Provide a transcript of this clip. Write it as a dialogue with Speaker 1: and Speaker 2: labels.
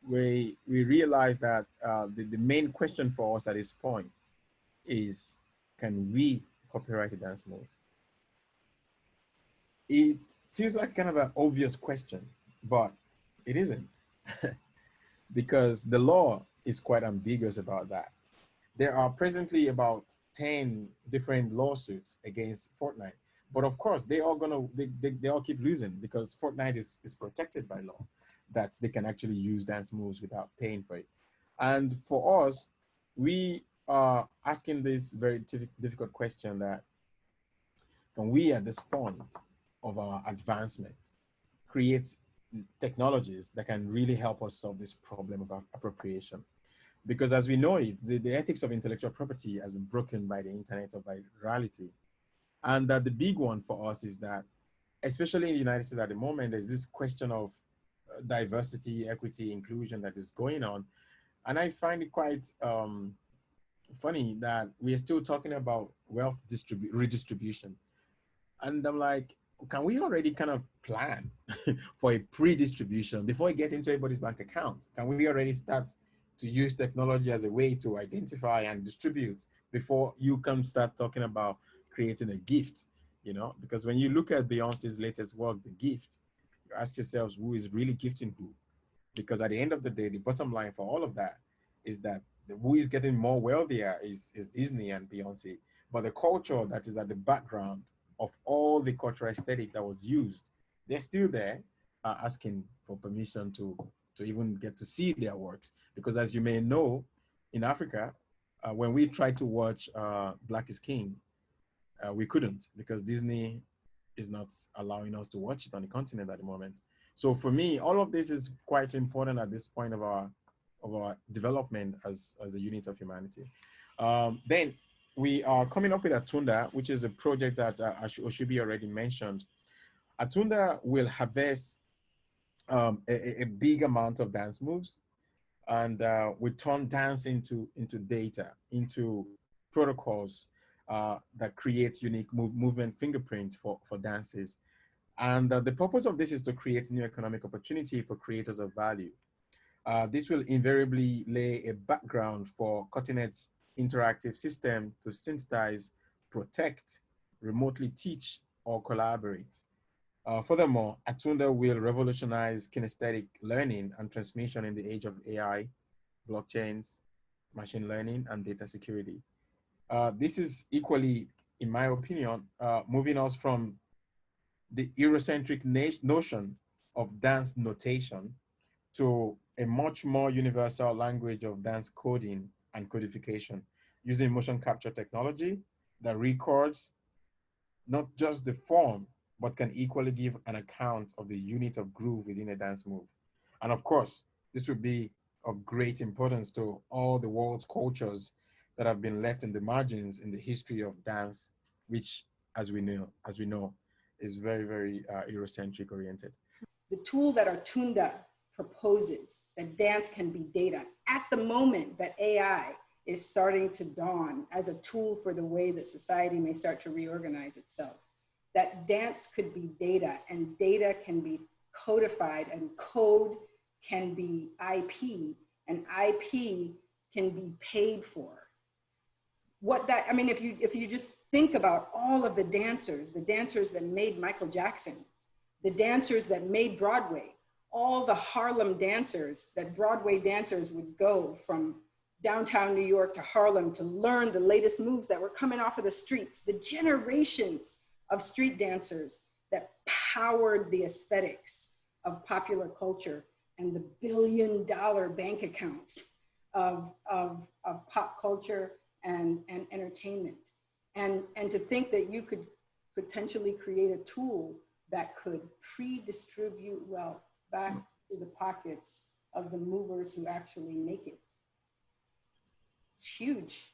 Speaker 1: we realize that the main question for us at this point is, can we copyright a dance move? It feels like kind of an obvious question, but it isn't. Because the law is quite ambiguous about that. There are presently about 10 different lawsuits against Fortnite. But of course, they all keep losing because Fortnite is protected by law, that they can actually use dance moves without paying for it. And for us, we are asking this very difficult question, that can we at this point of our advancement create technologies that can really help us solve this problem of appropriation? Because as we know it, the ethics of intellectual property has been broken by the internet of virality. And the big one for us is that, especially in the United States at the moment, there's this question of diversity, equity, inclusion that is going on. And I find it quite funny that we are still talking about wealth redistribution. And I'm like, can we already kind of plan for a pre-distribution before we get into everybody's bank account? Can we already start to use technology as a way to identify and distribute before you can start talking about creating a gift? You know, because when you look at Beyonce's latest work, The Gift, you ask yourselves, who is really gifting who? Because at the end of the day, the bottom line for all of that is that who is getting more wealthier is Disney and Beyonce. But the culture that is at the background of all the cultural aesthetics that was used, they're still there, asking for permission to even get to see their works. Because as you may know, in Africa, when we tried to watch Black is King, we couldn't, because Disney is not allowing us to watch it on the continent at the moment. So for me, all of this is quite important at this point of our development as a unit of humanity. Then we are coming up with Atunda, which is a project that Oshubi already mentioned. Atunda will harvest a big amount of dance moves, and we turn dance into data, into protocols that create unique movement fingerprints for dances. And the purpose of this is to create new economic opportunity for creators of value. This will invariably lay a background for cutting-edge interactive system to synthesize, protect, remotely teach, or collaborate. Furthermore, Atunda will revolutionize kinesthetic learning and transmission in the age of AI, blockchains, machine learning, and data security. This is equally, in my opinion, moving us from the Eurocentric notion of dance notation to a much more universal language of dance coding and codification, using motion capture technology that records not just the form, but can equally give an account of the unit of groove within a dance move. And of course, this would be of great importance to all the world's cultures that have been left in the margins in the history of dance, which, as we know, is very, very Eurocentric oriented.
Speaker 2: The tool that Atunda proposes, that dance can be data, at the moment that AI is starting to dawn as a tool for the way that society may start to reorganize itself, that dance could be data, and data can be codified, and code can be IP, and IP can be paid for. What that, I mean, if you just think about all of the dancers that made Michael Jackson, the dancers that made Broadway, all the Harlem dancers that Broadway dancers would go from downtown New York to Harlem to learn the latest moves that were coming off of the streets, the generations of street dancers that powered the aesthetics of popular culture and the billion-dollar bank accounts of pop culture and entertainment. And to think that you could potentially create a tool that could pre-distribute wealth back to the pockets of the movers who actually make it. It's huge.